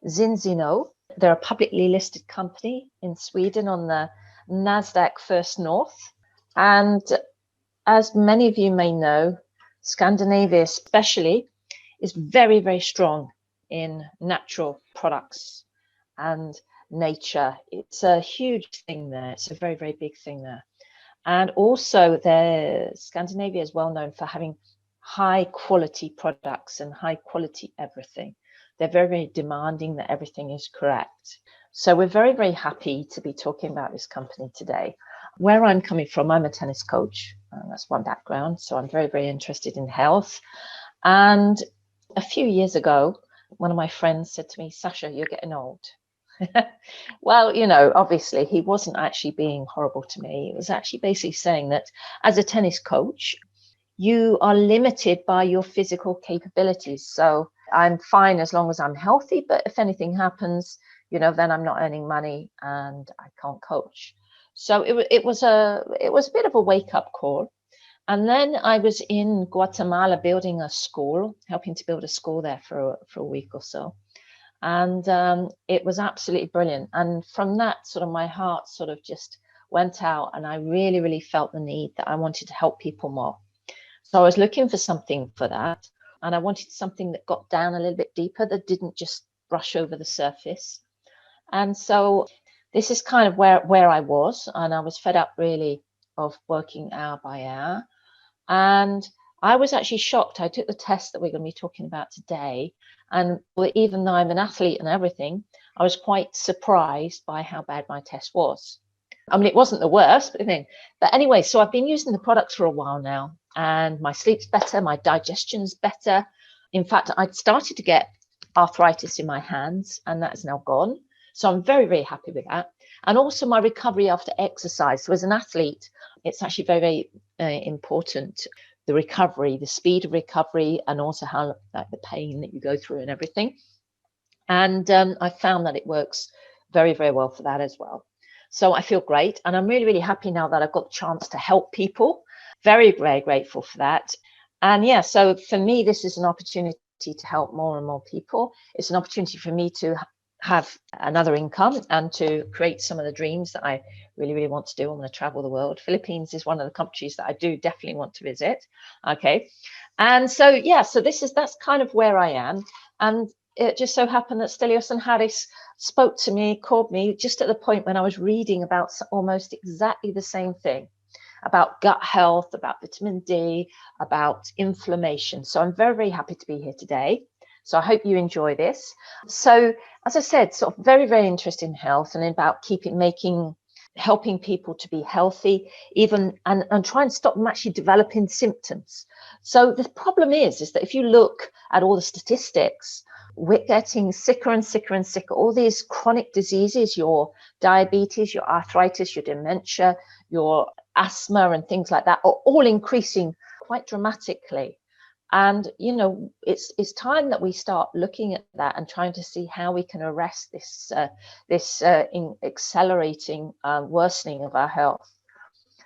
Zinzino. They're a publicly listed company in Sweden on the Nasdaq First North. And as many of you may know, Scandinavia especially is very, very strong in natural products and nature. It's a huge thing there. It's a very, very big thing there. And also Scandinavia is well known for having high quality products and high quality everything. They're very, very demanding that everything is correct. So we're very, very happy to be talking about this company today. Where I'm coming from, I'm a tennis coach. That's one background. So I'm very, very interested in health. And a few years ago, one of my friends said to me, Sasha, you're getting old. Well, you know, obviously he wasn't actually being horrible to me. It was actually basically saying that as a tennis coach, you are limited by your physical capabilities. So I'm fine as long as I'm healthy, but if anything happens, you know, then I'm not earning money and I can't coach. So it was a bit of a wake-up call. And then I was in Guatemala building a school, helping to build a school there for a week or so. And it was absolutely brilliant. And from that, sort of my heart sort of just went out, and I really, really felt the need that I wanted to help people more. So I was looking for something for that. And I wanted something that got down a little bit deeper, that didn't just brush over the surface. And so this is kind of where I was. And I was fed up really of working hour by hour. And I was actually shocked. I took the test that we're going to be talking about today. And even though I'm an athlete and everything, I was quite surprised by how bad my test was. I mean, it wasn't the worst, but anyway, so I've been using the products for a while now, and my sleep's better, my digestion's better. In fact, I'd started to get arthritis in my hands, and that is now gone. So I'm very, very happy with that. And also my recovery after exercise. So as an athlete, it's actually very, very important, the recovery, the speed of recovery, and also how like the pain that you go through and everything. And I found that it works very, very well for that as well. So I feel great. And I'm really, really happy now that I've got the chance to help people. Very, very grateful for that. And yeah, so for me, this is an opportunity to help more and more people. It's an opportunity for me to have another income and to create some of the dreams that I really, really want to do. I want to travel the world. Philippines is one of the countries that I do definitely want to visit. Okay. And so, yeah, so that's kind of where I am. And it just so happened that Stelios and Harris spoke to me, called me just at the point when I was reading about almost exactly the same thing, about gut health, about vitamin D, about inflammation. So I'm very, very happy to be here today. So I hope you enjoy this. So as I said, sort of very, very interested in health and about helping people to be healthy, even and try and stop them actually developing symptoms. So the problem is that if you look at all the statistics, we're getting sicker and sicker and sicker. All these chronic diseases, your diabetes, your arthritis, your dementia, your asthma and things like that are all increasing quite dramatically. And, you know, it's time that we start looking at that and trying to see how we can arrest this accelerating worsening of our health.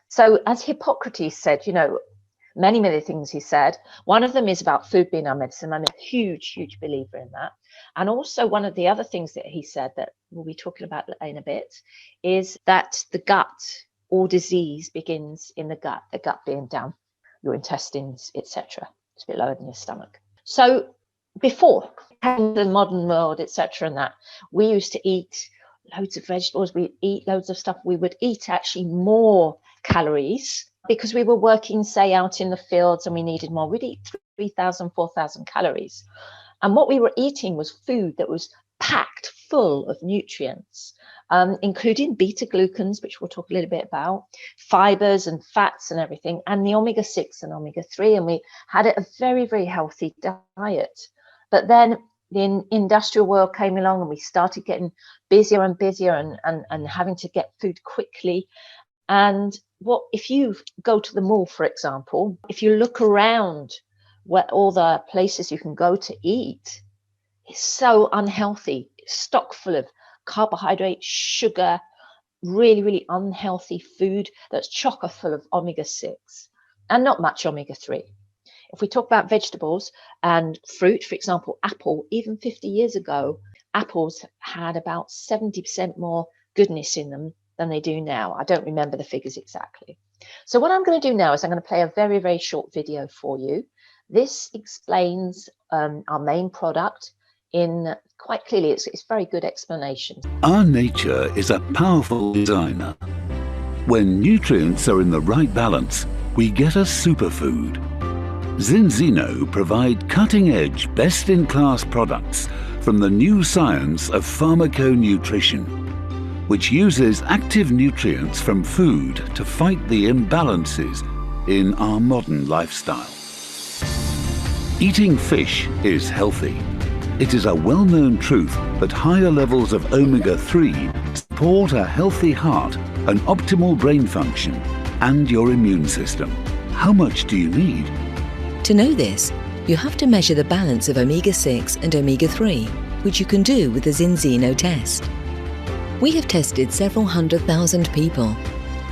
So as Hippocrates said, you know, many, many things he said. One of them is about food being our medicine. I'm a huge, huge believer in that. And also one of the other things that he said that we'll be talking about in a bit is that the gut, all disease begins in the gut being down, your intestines, etc. It's a bit lower than your stomach. So before the modern world, etc., and that, we used to eat loads of vegetables, we eat loads of stuff. We would eat actually more calories because we were working, say, out in the fields and we needed more. We'd eat 3,000, 4,000 calories. And what we were eating was food that was packed full of nutrients, including beta-glucans, which we'll talk a little bit about, fibers and fats and everything, and the omega-6 and omega-3. And we had a very, very healthy diet. But then the industrial world came along and we started getting busier and busier and having to get food quickly. And if you go to the mall, for example, if you look around where all the places you can go to eat, it's so unhealthy, stock full of carbohydrate, sugar, really, really unhealthy food that's chocker full of omega-6 and not much omega-3. If we talk about vegetables and fruit, for example, apple, even 50 years ago, apples had about 70% more goodness in them than they do now. I don't remember the figures exactly. So what I'm going to do now is I'm going to play a very, very short video for you. This explains our main product in quite clearly. It's very good explanation. Our nature is a powerful designer. When nutrients are in the right balance, we get a superfood. Zinzino provide cutting-edge, best-in-class products from the new science of pharmaconutrition, which uses active nutrients from food to fight the imbalances in our modern lifestyle. Eating fish is healthy. It is a well-known truth that higher levels of omega-3 support a healthy heart, an optimal brain function, and your immune system. How much do you need? To know this, you have to measure the balance of omega-6 and omega-3, which you can do with the Zinzino test. We have tested several 100,000 people.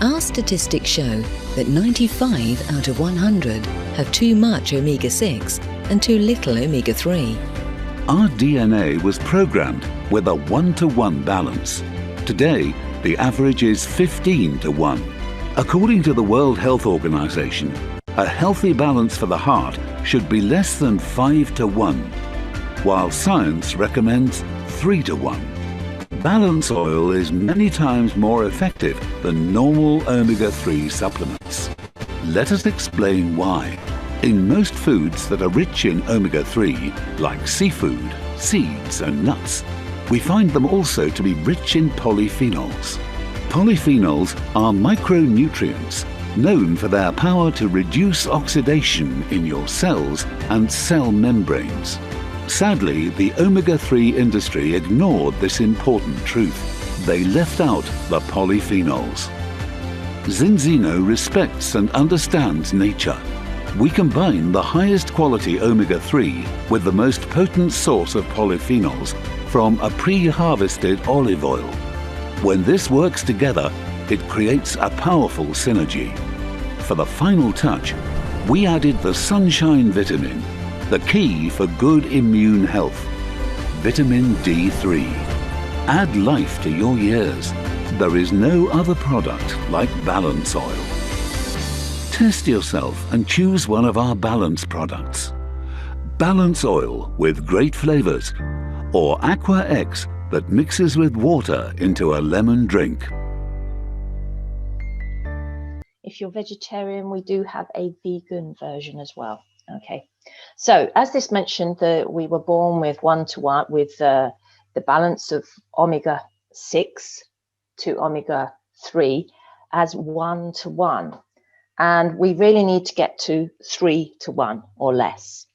Our statistics show that 95 out of 100 have too much omega-6 and too little omega-3. Our DNA was programmed with a 1-to-1 balance. Today, the average is 15-to-1. According to the World Health Organization, a healthy balance for the heart should be less than 5-to-1, while science recommends 3-to-1. Balance oil is many times more effective than normal omega-3 supplements. Let us explain why. In most foods that are rich in omega-3, like seafood, seeds and nuts, we find them also to be rich in polyphenols. Polyphenols are micronutrients known for their power to reduce oxidation in your cells and cell membranes. Sadly, the omega-3 industry ignored this important truth. They left out the polyphenols. Zinzino respects and understands nature. We combine the highest quality omega-3 with the most potent source of polyphenols from a pre-harvested olive oil. When this works together, it creates a powerful synergy. For the final touch, we added the sunshine vitamin, the key for good immune health. Vitamin D3. Add life to your years. There is no other product like Balance Oil. Test yourself and choose one of our Balance products. Balance Oil with great flavors, or Aqua X that mixes with water into a lemon drink. If you're vegetarian, we do have a vegan version as well. Okay. So as this mentioned, we were born with 1-to-1 with the balance of omega-6 to omega-3 as 1-to-1. And we really need to get to 3-to-1 or less.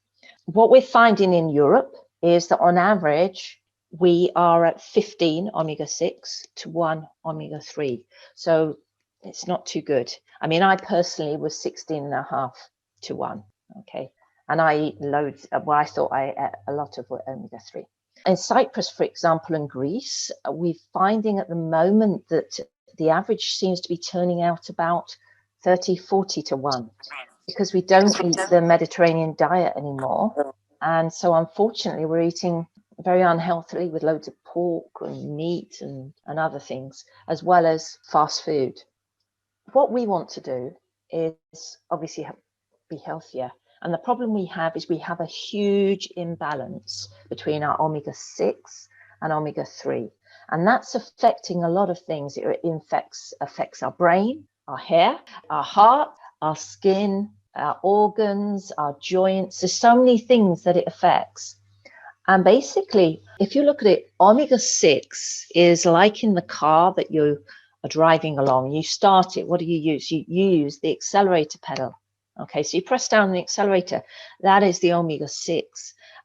What we're finding in Europe is that on average, we are at 15 omega-6 to 1 omega-3. So it's not too good. I mean, I personally was 16.5 to 1. Okay. And I eat loads. Well, I thought I ate a lot of omega-3. In Cyprus, for example, and Greece, we're finding at the moment that the average seems to be turning out about 30-40 to 1 because we don't eat the Mediterranean diet anymore. And so unfortunately, we're eating very unhealthily with loads of pork and meat and other things, as well as fast food. What we want to do is obviously be healthier. And the problem we have is we have a huge imbalance between our omega-6 and omega-3. And that's affecting a lot of things. It affects our brain, our hair, our heart, our skin, our organs, our joints. There's so many things that it affects. And basically, if you look at it, omega-6 is like in the car that you are driving along. You start it. What do you use? You use the accelerator pedal. Okay, so you press down the accelerator. That is the omega-6.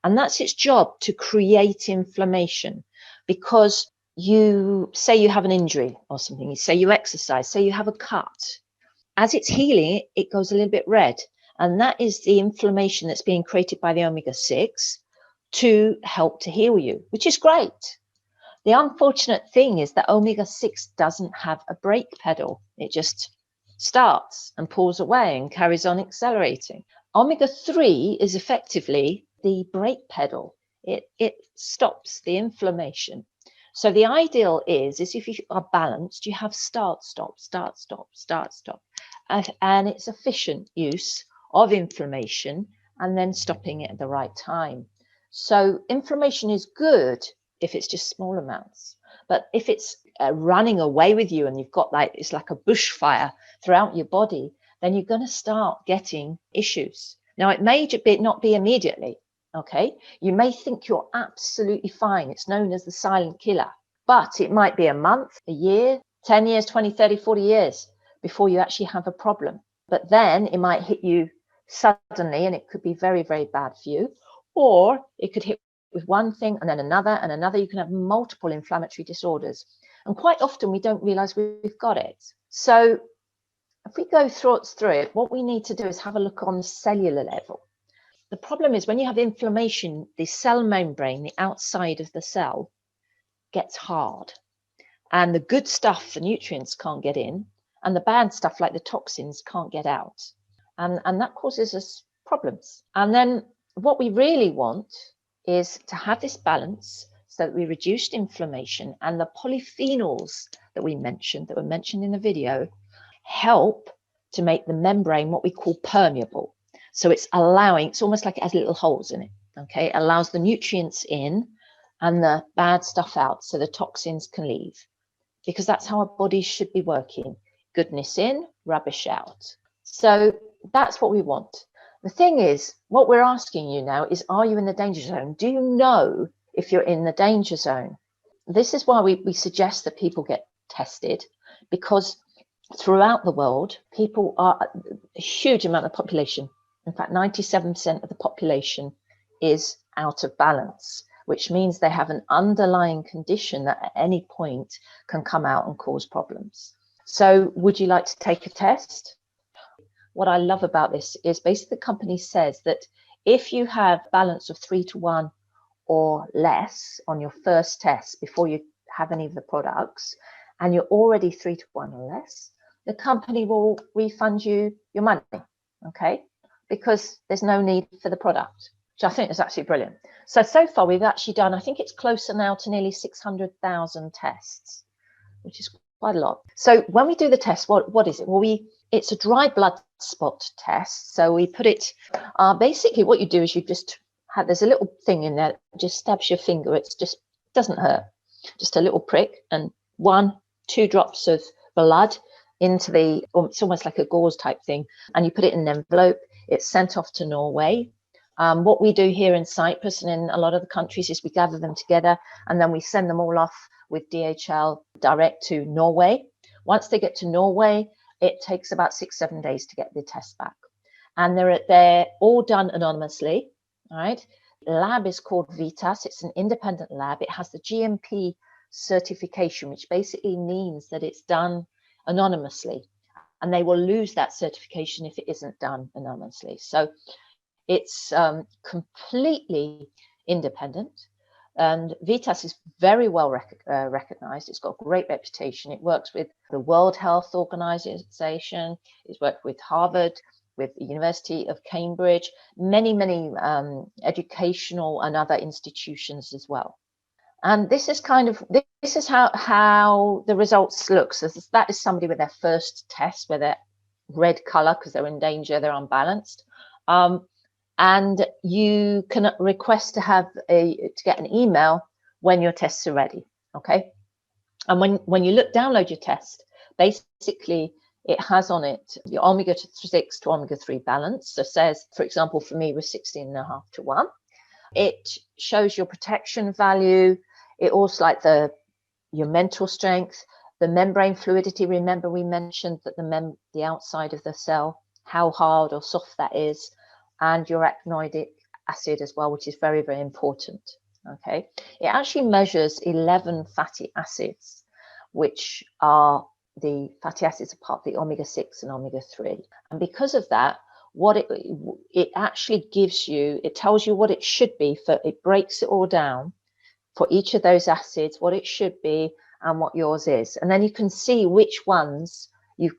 And that's its job, to create inflammation. Because you say you have an injury or something, you say you exercise, say you have a cut. As it's healing, it goes a little bit red. And that is the inflammation that's being created by the omega-6 to help to heal you, which is great. The unfortunate thing is that omega-6 doesn't have a brake pedal. It just starts and pulls away and carries on accelerating. Omega-3 is effectively the brake pedal. it stops the inflammation. So the ideal is if you are balanced, you have start, stop, start, stop, start, stop. And it's efficient use of inflammation and then stopping it at the right time. So inflammation is good if it's just small amounts. But if it's running away with you and you've got it's like a bushfire throughout your body, then you're going to start getting issues. Now, it may not be immediately. Okay, you may think you're absolutely fine. It's known as the silent killer, but it might be a month, a year, 10 years, 20, 30, 40 years before you actually have a problem. But then it might hit you suddenly and it could be very, very bad for you. Or it could hit with one thing and then another and another. You can have multiple inflammatory disorders. And quite often we don't realize we've got it. So if we go through it, what we need to do is have a look on the cellular level. The problem is when you have inflammation, the cell membrane, the outside of the cell, gets hard. And the good stuff, the nutrients, can't get in. And the bad stuff, like the toxins, can't get out. And that causes us problems. And then what we really want is to have this balance so that we reduce inflammation. And the polyphenols that were mentioned in the video, help to make the membrane what we call permeable. So it's almost like it has little holes in it, okay? It allows the nutrients in and the bad stuff out so the toxins can leave, because that's how our bodies should be working. Goodness in, rubbish out. So that's what we want. The thing is, what we're asking you now is, are you in the danger zone? Do you know if you're in the danger zone? This is why we suggest that people get tested, because throughout the world, people are a huge amount of population. In fact, 97% of the population is out of balance, which means they have an underlying condition that at any point can come out and cause problems. So would you like to take a test? What I love about this is basically the company says that if you have balance of 3:1 or less on your first test before you have any of the products, and you're already 3:1 or less, the company will refund you your money, okay? Because there's no need for the product, which I think is absolutely brilliant. So far we've actually done, I think it's closer now to nearly 600,000 tests, which is quite a lot. So when we do the test, what is it? Well, it's a dry blood spot test. So we put it, basically what you do is there's a little thing in there, just stabs your finger. It doesn't hurt, just a little prick and 1-2 drops of blood into it's almost like a gauze type thing. And you put it in an envelope. It's sent off to Norway. What we do here in Cyprus and in a lot of the countries is we gather them together and then we send them all off with DHL direct to Norway. Once they get to Norway, it takes about 6-7 days to get the test back. And they're all done anonymously, all right? The lab is called VITAS. It's an independent lab. It has the GMP certification, which basically means that it's done anonymously. And they will lose that certification if it isn't done anonymously. So it's completely independent. And VITAS is very well recognized. It's got a great reputation. It works with the World Health Organization. It's worked with Harvard, with the University of Cambridge, many educational and other institutions as well. And this is how the results look. So that is somebody with their first test where they're red color because they're in danger, they're unbalanced. And you can request to get an email when your tests are ready, okay? And when you download your test, basically it has on it your omega-6 to omega-3 balance. So it says, for example, for me, was 16.5 to 1. It shows your protection value. It also your mental strength, the membrane fluidity. Remember, we mentioned that the outside of the cell, how hard or soft that is, and your arachidonic acid as well, which is very, very important. Okay, it actually measures 11 fatty acids, which are the fatty acids are part of the omega-6 and omega-3. And because of that, what it actually gives you, it tells you what it should be it breaks it all down for each of those acids, what it should be and what yours is. And then you can see which ones you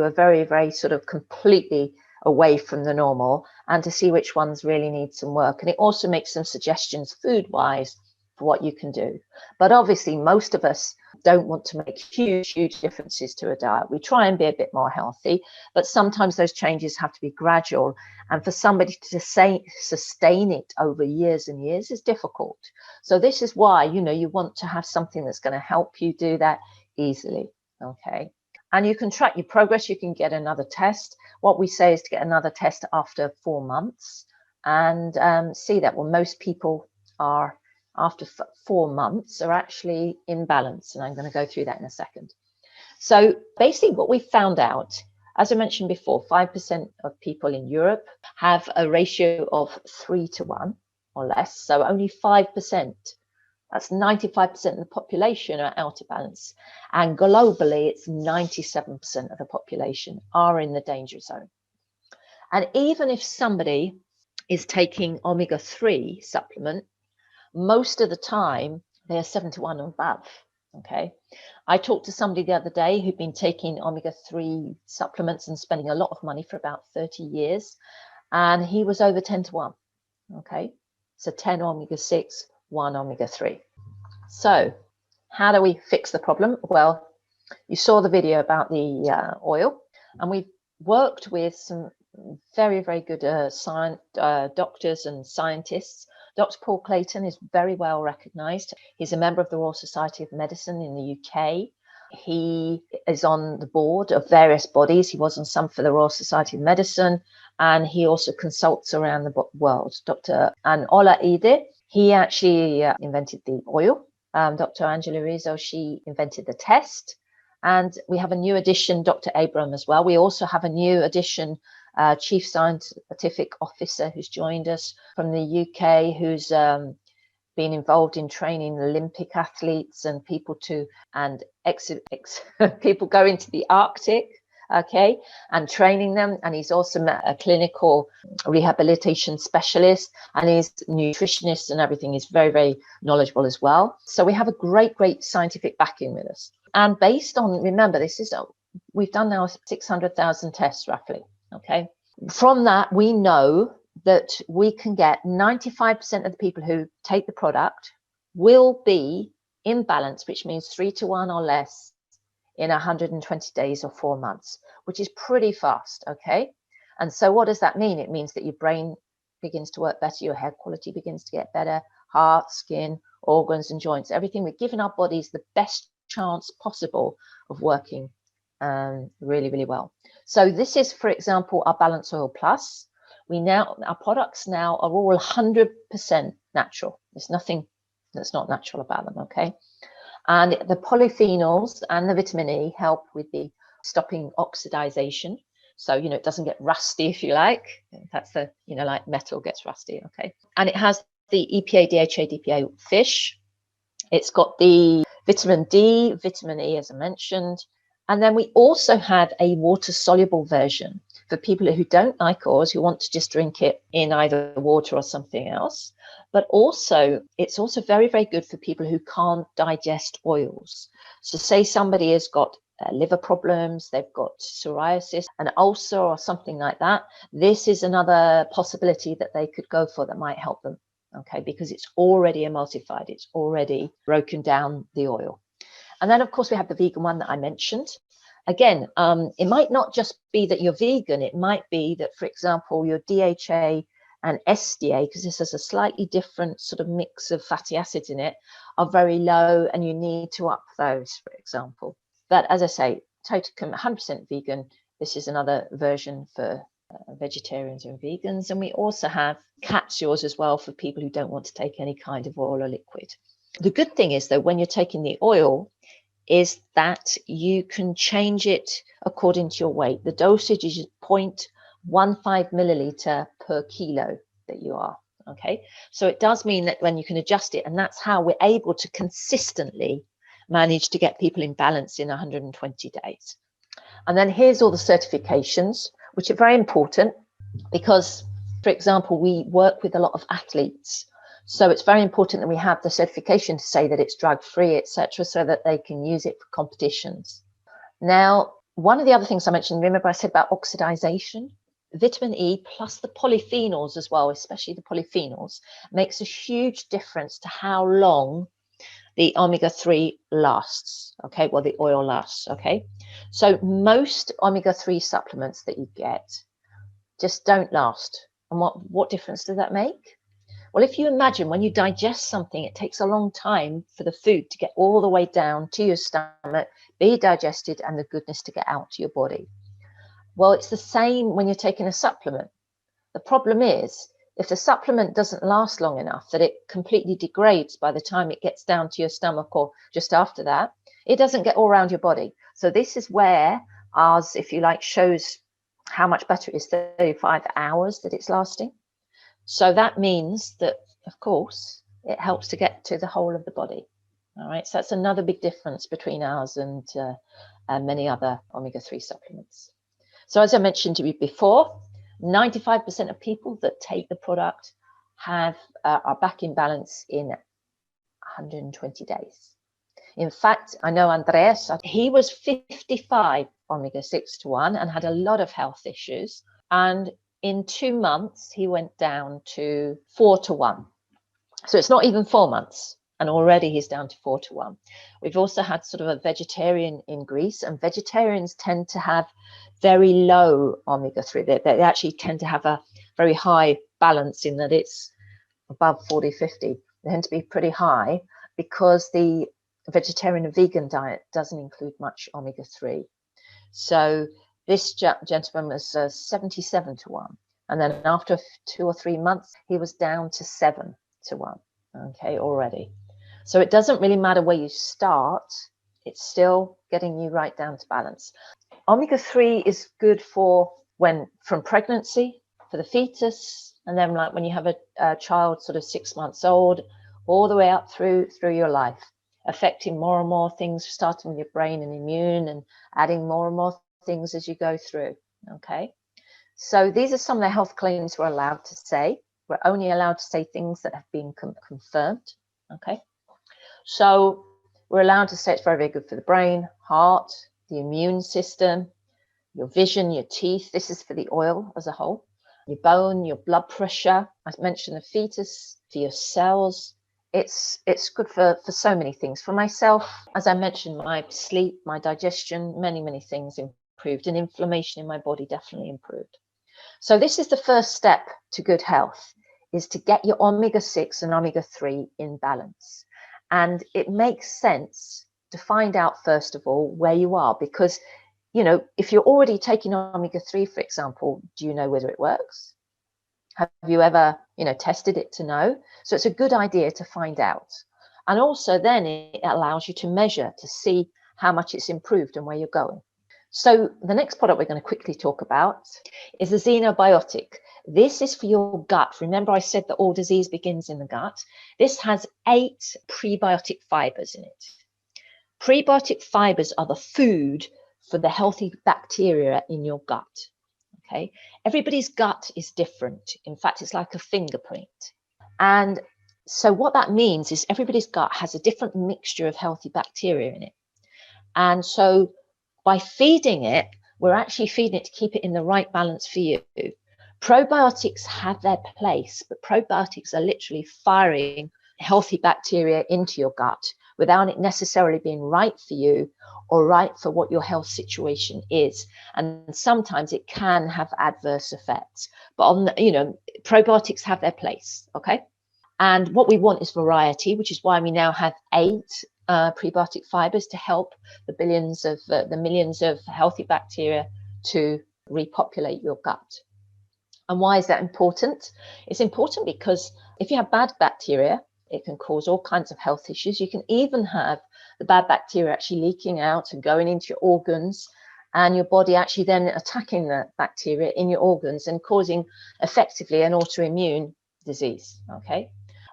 are very, very sort of completely away from the normal and to see which ones really need some work. And it also makes some suggestions food-wise for what you can do. But obviously, most of us don't want to make huge differences to a diet. We try and be a bit more healthy, but sometimes those changes have to be gradual. And for somebody to sustain it over years and years is difficult. So this is why, you want to have something that's going to help you do that easily. Okay. And you can track your progress. You can get another test. What we say is to get another test after 4 months and see that. Well, most people are, after 4 months, are actually in balance. And I'm going to go through that in a second. So basically what we found out, as I mentioned before, 5% of people in Europe have a ratio of 3:1 or less. So only 5%. That's 95% of the population are out of balance. And globally, it's 97% of the population are in the danger zone. And even if somebody is taking omega-3 supplement, most of the time, they are 7:1 and above. Okay. I talked to somebody the other day who'd been taking omega-3 supplements and spending a lot of money for about 30 years. And he was over 10:1. Okay. So 10 omega-6, 1 omega-3. So how do we fix the problem? Well, you saw the video about the oil, and we've worked with some very good doctors and scientists. Dr. Paul Clayton is very well recognized. He's a member of the Royal Society of Medicine in the UK. He is on the board of various bodies. He was on some for the Royal Society of Medicine, and he also consults around the world. Dr. Anola Ide, he actually invented the oil. Dr. Angela Rizzo, she invented the test. And we have a new addition, Dr. Abram as well. We also have a new addition, Chief Scientific Officer who's joined us from the UK, who's been involved in training Olympic athletes and people people go into the Arctic, okay, and training them. And he's also a clinical rehabilitation specialist, and he's nutritionist and everything. He's very knowledgeable as well. So we have a great scientific backing with us. And based on, remember, we've done now 600,000 tests roughly, okay? From that, we know that we can get 95% of the people who take the product will be in balance, which means 3:1 or less in 120 days or 4 months, which is pretty fast, okay? And so what does that mean? It means that your brain begins to work better, your hair quality begins to get better, heart, skin, organs and joints, everything. We're giving our bodies the best chance possible of working really well. So this is, for example, our Balance Oil Plus. Our products now are all 100% natural. There's nothing that's not natural about them, okay? And the polyphenols and the vitamin E help with the stopping oxidization. So, it doesn't get rusty, if you like. That's like metal gets rusty, okay? And it has the EPA, DHA, DPA fish. It's got the vitamin D, vitamin E, as I mentioned. And then we also have a water-soluble version for people who don't like oils, who want to just drink it in either water or something else. But also, it's also very good for people who can't digest oils. So say somebody has got liver problems, they've got psoriasis, an ulcer or something like that. This is another possibility that they could go for that might help them, okay, because it's already emulsified, it's already broken down the oil. And then, of course, we have the vegan one that I mentioned. Again, it might not just be that you're vegan. It might be that, for example, your DHA and SDA, because this has a slightly different sort of mix of fatty acids in it, are very low and you need to up those, for example. But as I say, totally 100% vegan. This is another version for vegetarians and vegans. And we also have capsules as well for people who don't want to take any kind of oil or liquid. The good thing is, though, when you're taking the oil, is that you can change it according to your weight. The dosage is 0.15 milliliter per kilo that you are, okay? So it does mean that when you can adjust it, and that's how we're able to consistently manage to get people in balance in 120 days. And then here's all the certifications, which are very important because, for example, we work with a lot of athletes. So it's very important that we have the certification to say that it's drug-free, etc., so that they can use it for competitions. Now, one of the other things I mentioned, remember I said about oxidization? vitamin E plus the polyphenols as well, especially the polyphenols, makes a huge difference to how long the omega-3 lasts, okay? Well, the oil lasts, okay? So most omega-3 supplements that you get just don't last. And what difference does that make? Well, if you imagine when you digest something, it takes a long time for the food to get all the way down to your stomach, be digested, and the goodness to get out to your body. Well, it's the same when you're taking a supplement. The problem is, if the supplement doesn't last long enough, that it completely degrades by the time it gets down to your stomach or just after that, it doesn't get all around your body. So this is where ours, if you like, shows how much better it is, 35 hours that it's lasting. So that means that, of course, it helps to get to the whole of the body. All right, so that's another big difference between ours and many other omega-3 supplements. So as I mentioned to you before, 95% of people that take the product are back in balance in 120 days. In fact, I know Andreas, he was 55 omega-6 to 1 and had a lot of health issues. And in 2 months, he went down to 4 to 1. So it's not even 4 months. And already he's down to 4 to 1. We've also had sort of a vegetarian in Greece, and vegetarians tend to have very low omega-3. They actually tend to have a very high balance in that it's above 40, 50. They tend to be pretty high because the vegetarian and vegan diet doesn't include much omega-3. So this gentleman was 77 to 1. And then after 2 or 3 months, he was down to 7 to 1, okay, already. So it doesn't really matter where you start, it's still getting you right down to balance. Omega-3 is good for from pregnancy, for the fetus, and then like when you have a child sort of 6 months old, all the way up through your life, affecting more and more things, starting with your brain and immune and adding more and more things as you go through, okay? So these are some of the health claims we're allowed to say. We're only allowed to say things that have been confirmed, okay? So we're allowed to say it's very, very good for the brain, heart, the immune system, your vision, your teeth. This is for the oil as a whole. Your bone, your blood pressure. I mentioned the fetus, for your cells. It's good for so many things. For myself, as I mentioned, my sleep, my digestion, many things improved, and inflammation in my body definitely improved. So this is the first step to good health, is to get your omega-6 and omega-3 in balance. And it makes sense to find out, first of all, where you are, because, you know, if you're already taking omega-3, for example, do you know whether it works? Have you ever, tested it to know? So it's a good idea to find out. And also then it allows you to measure to see how much it's improved and where you're going. So the next product we're going to quickly talk about is the Xenobiotic. This is for your gut. Remember I said that all disease begins in the gut. This has 8 prebiotic fibers in it. Prebiotic fibers are the food for the healthy bacteria in your gut. Okay, everybody's gut is different. In fact, it's like a fingerprint. And so what that means is everybody's gut has a different mixture of healthy bacteria in it. And so by feeding it, we're actually feeding it to keep it in the right balance for you. Probiotics have their place, but probiotics are literally firing healthy bacteria into your gut without it necessarily being right for you or right for what your health situation is. And sometimes it can have adverse effects, but probiotics have their place, okay? And what we want is variety, which is why we now have 8 prebiotic fibers to help the millions of healthy bacteria to repopulate your gut. And why is that important? It's important because if you have bad bacteria, it can cause all kinds of health issues. You can even have the bad bacteria actually leaking out and going into your organs, and your body actually then attacking the bacteria in your organs and causing effectively an autoimmune disease, okay?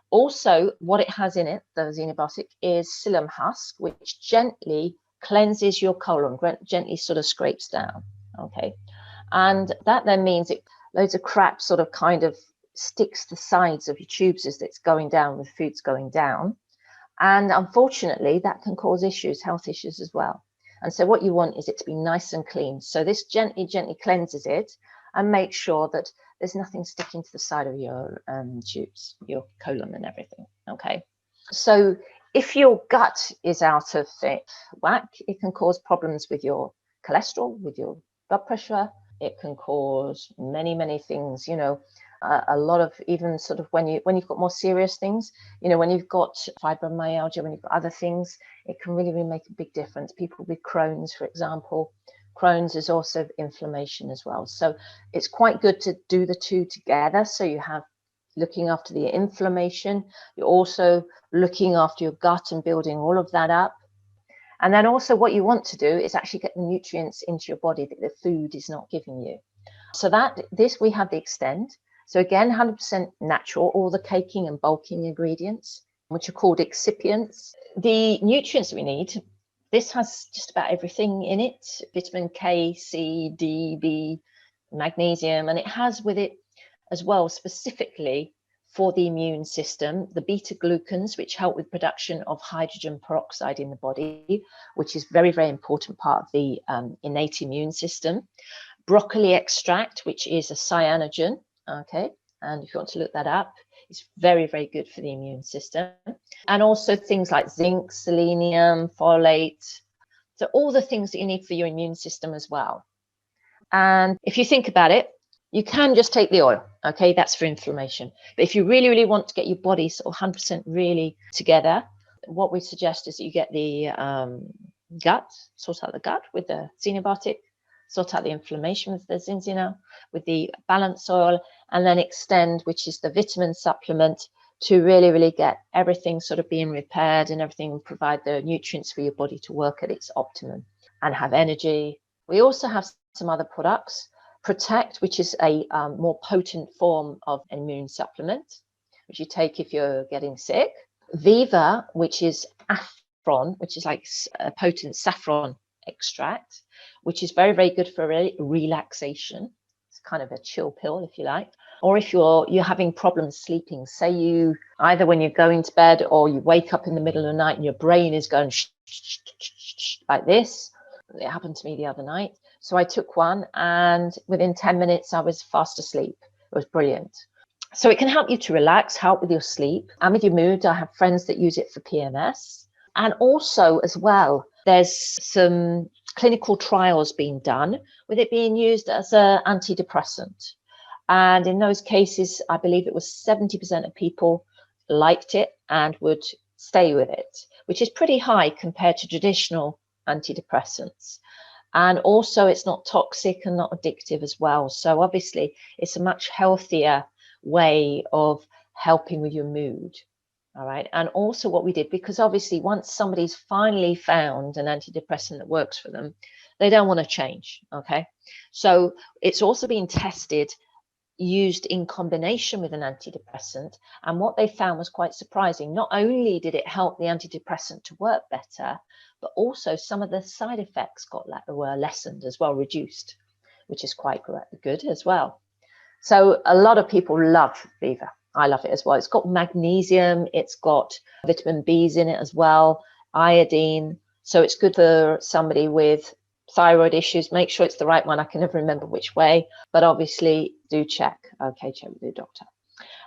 Also, what it has in it, the Xenobiotic, is psyllium husk, which gently cleanses your colon, gently sort of scrapes down, okay? And that then means loads of crap sort of kind of sticks to the sides of your tubes as it's going down, with food's going down. And unfortunately, that can cause issues, health issues as well. And so what you want is it to be nice and clean. So this gently cleanses it. and make sure that there's nothing sticking to the side of your tubes, your colon and everything. Okay, so if your gut is out of whack, it can cause problems with your cholesterol, with your blood pressure. It can cause many things, you know, a lot of, even sort of when you've got more serious things, you know, when you've got fibromyalgia, when you've got other things, it can really make a big difference. People with Crohn's, for example, Crohn's is also inflammation as well. So it's quite good to do the two together. So you have looking after the inflammation, you're also looking after your gut and building all of that up. And then also what you want to do is actually get the nutrients into your body that the food is not giving you. So we have the Extend. So again, 100% natural, all the caking and bulking ingredients, which are called excipients. The nutrients we need, this has just about everything in it: vitamin K, C, D, B, magnesium, and it has with it as well, specifically for the immune system, the beta glucans, which help with production of hydrogen peroxide in the body, which is very important part of the innate immune system. Broccoli extract, which is a cyanogen. Okay, and if you want to look that up, it's very good for the immune system. And also things like zinc, selenium, folate, so all the things that you need for your immune system as well. And if you think about it, you can just take the oil, okay, that's for inflammation. But if you really want to get your body sort of 100% really together, what we suggest is that you get the gut, sort out the gut with the Xenobiotic, sort out the inflammation with the Zinzino, with the balance oil, and then Extend, which is the vitamin supplement, to really get everything sort of being repaired and everything, provide the nutrients for your body to work at its optimum and have energy. We also have some other products. Protect, which is a more potent form of immune supplement, which you take if you're getting sick. Viva, which is Afron, which is like a potent saffron extract, which is very good for relaxation. It's kind of a chill pill, if you like. Or if you're having problems sleeping, say you either when you're going to bed or you wake up in the middle of the night and your brain is going like this. It happened to me the other night. So I took one, and within 10 minutes I was fast asleep. It was brilliant. So it can help you to relax, help with your sleep and with your mood. I have friends that use it for PMS. And also as well, there's some clinical trials being done with it being used as an antidepressant. And in those cases, I believe it was 70% of people liked it and would stay with it, which is pretty high compared to traditional antidepressants. And also it's not toxic and not addictive as well. So obviously it's a much healthier way of helping with your mood. All right. And also what we did, because obviously once somebody's finally found an antidepressant that works for them, they don't want to change. Okay. So it's also been tested, used in combination with an antidepressant. And what they found was quite surprising. Not only did it help the antidepressant to work better, but also some of the side effects were lessened as well, reduced, which is quite good as well. So a lot of people love Viva. I love it as well. It's got magnesium, it's got vitamin B's in it as well, iodine. So it's good for somebody with thyroid issues. Make sure it's the right one. I can never remember which way, but obviously do check. Okay, check with your doctor.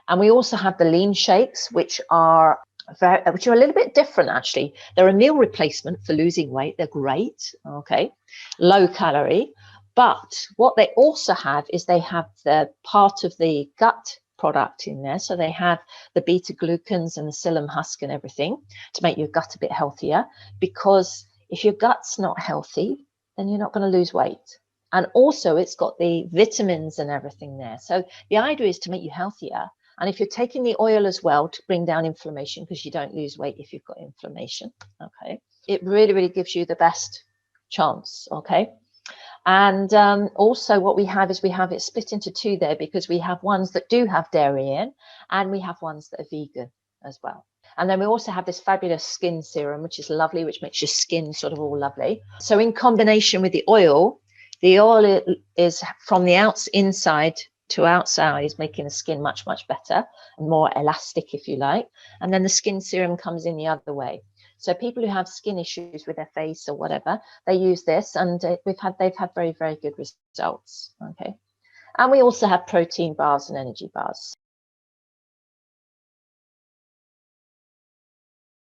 And we also have the lean shakes, which are a little bit different actually. They're a meal replacement for losing weight. They're great. Okay, low calorie. But what they also have is they have the part of the gut product in there. So they have the beta glucans and the psyllium husk and everything to make your gut a bit healthier, because if your gut's not healthy, then you're not going to lose weight. And also it's got the vitamins and everything there. So the idea is to make you healthier. And if you're taking the oil as well to bring down inflammation, because you don't lose weight if you've got inflammation, okay, it really gives you the best chance, okay. And also what we have is we have it split into two there, because we have ones that do have dairy in and we have ones that are vegan as well. And then we also have this fabulous skin serum, which is lovely, which makes your skin sort of all lovely. So in combination with the oil is from the inside to outside, is making the skin much better and more elastic, if you like. And then the skin serum comes in the other way. So people who have skin issues with their face or whatever, they use this, and they've had very good results. Okay. And we also have protein bars and energy bars.